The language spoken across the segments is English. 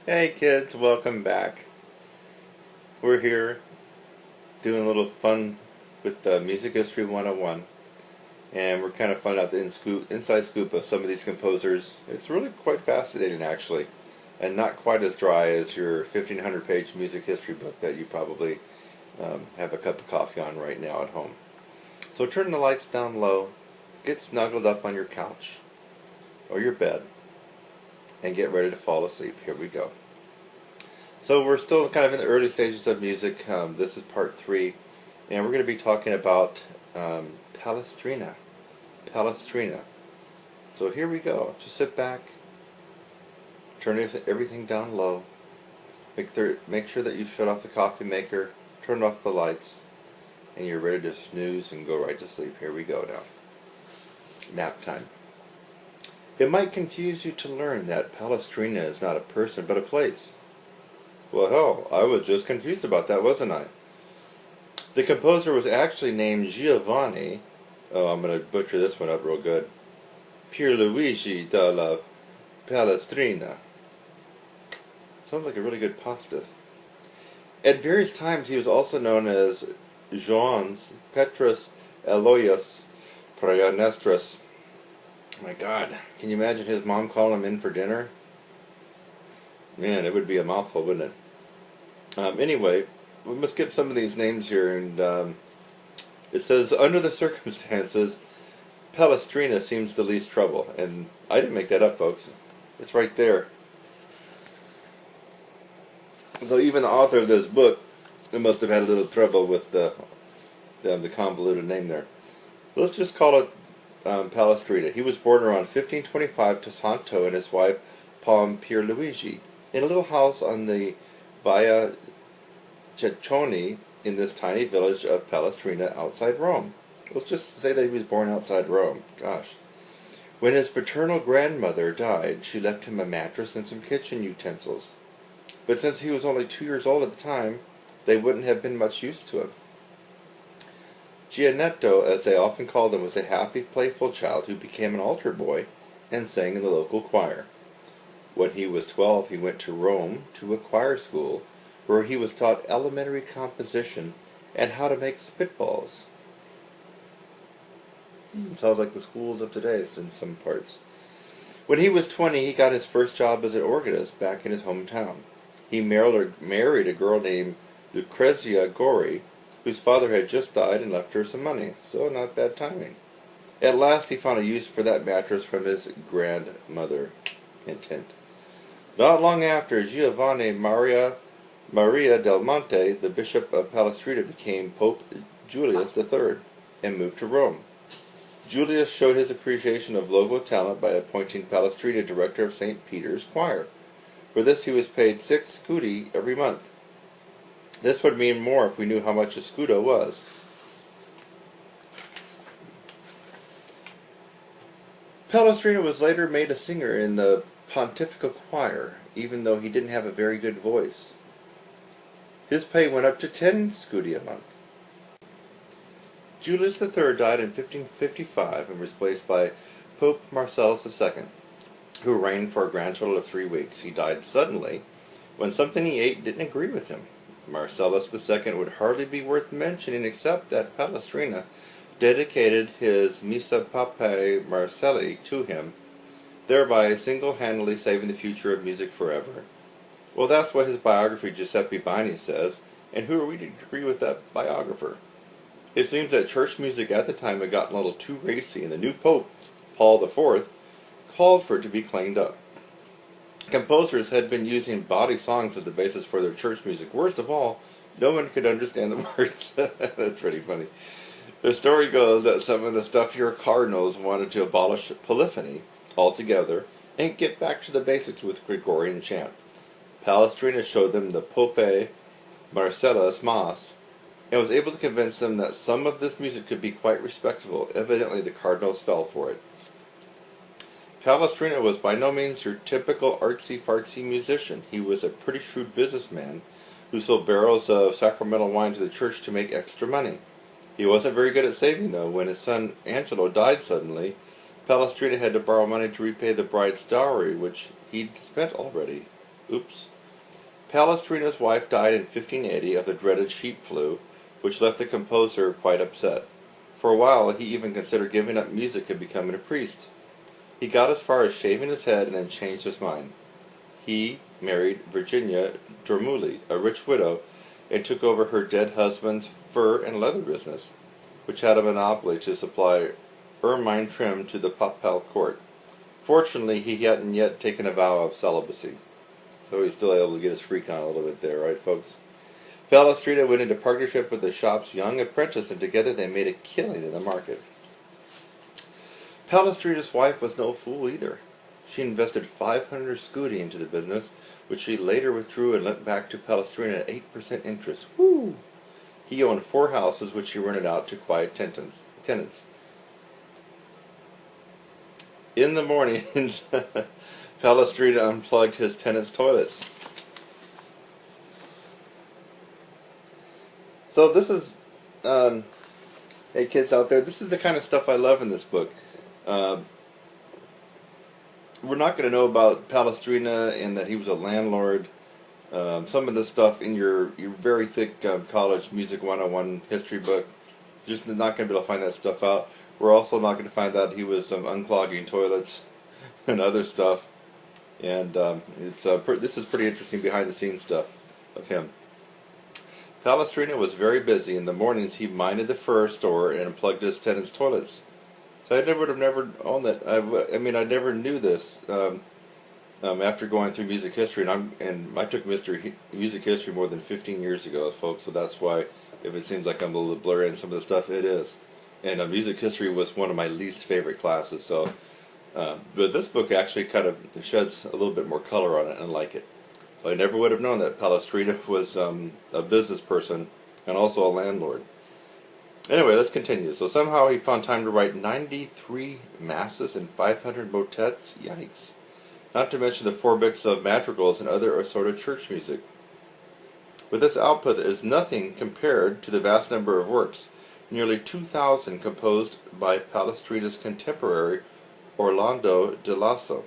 Hey kids, welcome back. We're here doing a little fun with Music History 101, and we're kind of finding out the inside scoop of some of these composers. It's really quite fascinating, actually, and not quite as dry as your 1,500-page music history book that you probably have a cup of coffee on right now at home. So turn the lights down low, get snuggled up on your couch or your bed, and get ready to fall asleep. Here we go. So we're still kind of in the early stages of music. This is part 3, and we're going to be talking about Palestrina. Palestrina. So here we go. Just sit back, turn everything down low, make sure that you shut off the coffee maker, turn off the lights, and you're ready to snooze and go right to sleep. Here we go now. Nap time. It might confuse you to learn that Palestrina is not a person but a place. Well, hell, I was just confused about that, wasn't I? The composer was actually named Giovanni, oh, I'm going to butcher this one up real good, Pierluigi della Palestrina. Sounds like a really good pasta. At various times he was also known as Joans Petrus Aloysius Praenestris. My God, can you imagine his mom calling him in for dinner? Man, it would be a mouthful, wouldn't it? Anyway, we must skip some of these names here, and it says, under the circumstances, Palestrina seems the least trouble. And I didn't make that up, folks. It's right there. So even the author of this book must have had a little trouble with the convoluted name there. Let's just call it Palestrina. He was born around 1525 to Santo and his wife, Palm Pierluigi, in a little house on the Via Cecchoni in this tiny village of Palestrina outside Rome. Let's just say that he was born outside Rome. Gosh. When his paternal grandmother died, she left him a mattress and some kitchen utensils. But since he was only 2 years old at the time, they wouldn't have been much use to him. Gianetto, as they often called him, was a happy, playful child who became an altar boy and sang in the local choir. When he was 12, he went to Rome to a choir school where he was taught elementary composition and how to make spitballs. Sounds like the schools of today in some parts. When he was 20, he got his first job as an organist back in his hometown. He married a girl named Lucrezia Gori, whose father had just died and left her some money, so not bad timing. At last he found a use for that mattress from his grandmother. Hint, hint. Not long after, Giovanni Maria del Monte, the bishop of Palestrina, became Pope Julius III and moved to Rome. Julius showed his appreciation of local talent by appointing Palestrina director of St. Peter's Choir. For this he was paid 6 scudi every month. This would mean more if we knew how much a scudo was. Palestrina was later made a singer in the pontifical choir, even though he didn't have a very good voice. His pay went up to 10 scudi a month. Julius III died in 1555 and was replaced by Pope Marcellus II, who reigned for a grand total of 3 weeks. He died suddenly when something he ate didn't agree with him. Marcellus II would hardly be worth mentioning except that Palestrina dedicated his Missa Papae Marcelli to him, thereby single-handedly saving the future of music forever. Well, that's what his biographer Giuseppe Bini says, and who are we to agree with that biographer? It seems that church music at the time had gotten a little too racy, and the new Pope, Paul IV, called for it to be cleaned up. Composers had been using bawdy songs as the basis for their church music. Worst of all, no one could understand the words. That's pretty funny. The story goes that some of the stuffier cardinals wanted to abolish polyphony altogether and get back to the basics with Gregorian chant. Palestrina showed them the Pope Marcellus Mass and was able to convince them that some of this music could be quite respectable. Evidently the cardinals fell for it. Palestrina was by no means your typical artsy-fartsy musician. He was a pretty shrewd businessman who sold barrels of sacramental wine to the church to make extra money. He wasn't very good at saving, though. When his son Angelo died suddenly, Palestrina had to borrow money to repay the bride's dowry, which he'd spent already. Oops. Palestrina's wife died in 1580 of the dreaded sheep flu, which left the composer quite upset. For a while, he even considered giving up music and becoming a priest. He got as far as shaving his head and then changed his mind. He married Virginia Dormuli, a rich widow, and took over her dead husband's fur and leather business, which had a monopoly to supply ermine trim to the papal court. Fortunately, he hadn't yet taken a vow of celibacy, so he's still able to get his freak on a little bit there, right, folks? Palestrina went into partnership with the shop's young apprentice, and together they made a killing in the market. Palestrina's wife was no fool either. She invested 500 scudi into the business, which she later withdrew and lent back to Palestrina at 8% interest. Woo! He owned 4 houses, which he rented out to quiet tenants. In the mornings, Palestrina unplugged his tenants' toilets. So this is, hey kids out there, this is the kind of stuff I love in this book. We're not going to know about Palestrina and that he was a landlord. Some of this stuff in your very thick college music 101 history book. You're just not going to be able to find that stuff out. We're also not going to find out he was unclogging toilets and other stuff. And this is pretty interesting behind the scenes stuff of him. Palestrina was very busy. In the mornings he minded the fur store and unplugged his tenants' toilets. So I would have never owned that. I never knew this after going through music history, and I took music history more than 15 years ago, folks. So that's why, if it seems like I'm a little blurry on some of the stuff, it is. And music history was one of my least favorite classes. So, but this book actually kind of sheds a little bit more color on it, and I like it. So I never would have known that Palestrina was a business person and also a landlord. Anyway, let's continue. So somehow he found time to write 93 masses and 500 motets. Yikes. Not to mention the 4 books of madrigals and other assorted church music. With this output, it is nothing compared to the vast number of works, nearly 2,000 composed by Palestrina's contemporary Orlando de Lasso.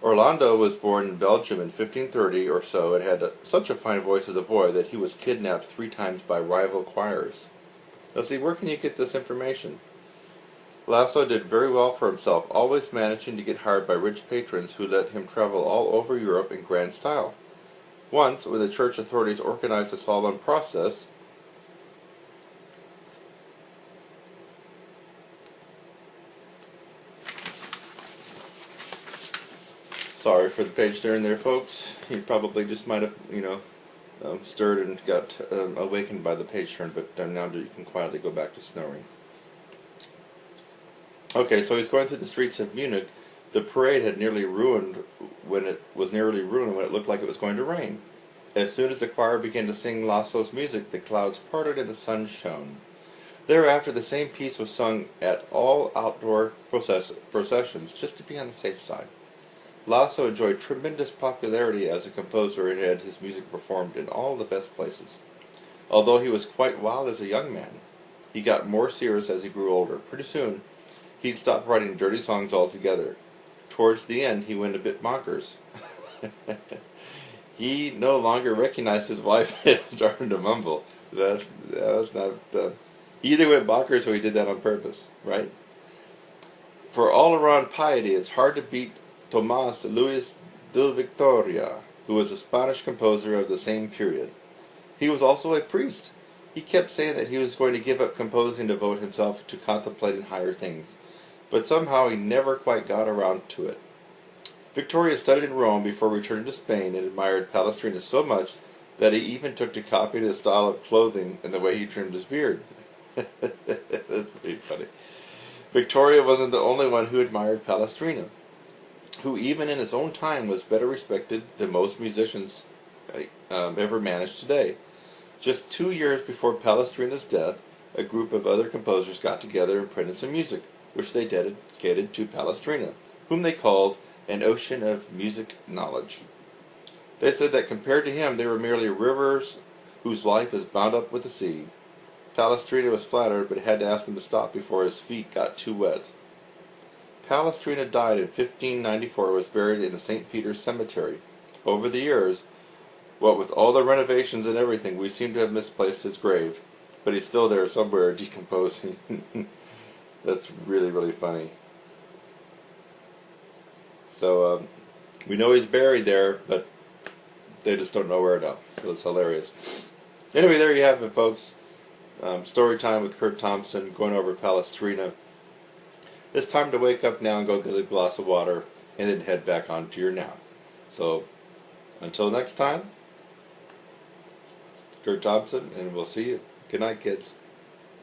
Orlando was born in Belgium in 1530 or so and had such a fine voice as a boy that he was kidnapped 3 times by rival choirs. Let's see, where can you get this information? Lasso did very well for himself, always managing to get hired by rich patrons who let him travel all over Europe in grand style. Once, when the church authorities organized a solemn process, sorry for the page turn there, folks. You probably just might have, stirred and got awakened by the page turn, but now you can quietly go back to snoring. Okay, so he's going through the streets of Munich. The parade had nearly ruined when it looked like it was going to rain. As soon as the choir began to sing Lasso's music, the clouds parted and the sun shone. Thereafter, the same piece was sung at all outdoor processions, just to be on the safe side. Lasso enjoyed tremendous popularity as a composer and had his music performed in all the best places. Although he was quite wild as a young man, he got more serious as he grew older. Pretty soon, he'd stopped writing dirty songs altogether. Towards the end, he went a bit bonkers. He no longer recognized his wife and started to mumble. That was not... he either went bonkers or he did that on purpose, right? For all-around piety, it's hard to beat Tomás Luis de Victoria, who was a Spanish composer of the same period. He was also a priest. He kept saying that he was going to give up composing to devote himself to contemplating higher things, but somehow he never quite got around to it. Victoria studied in Rome before returning to Spain and admired Palestrina so much that he even took to copying his style of clothing and the way he trimmed his beard. That's pretty funny. Victoria wasn't the only one who admired Palestrina, who even in his own time was better respected than most musicians ever managed today. Just 2 years before Palestrina's death, a group of other composers got together and printed some music, which they dedicated to Palestrina, whom they called an ocean of music knowledge. They said that compared to him, they were merely rivers whose life is bound up with the sea. Palestrina was flattered, but had to ask them to stop before his feet got too wet. Palestrina died in 1594 and was buried in the St. Peter's Cemetery. Over the years, What with all the renovations and everything, we seem to have misplaced his grave. But he's still there somewhere decomposing. That's really, really funny. So, we know he's buried there, but they just don't know where now. So it's hilarious. Anyway, there you have it, folks. Story time with Kurt Thompson, going over Palestrina. It's time to wake up now and go get a glass of water, and then head back onto your nap. So, until next time, Kurt Thompson, and we'll see you. Good night, kids.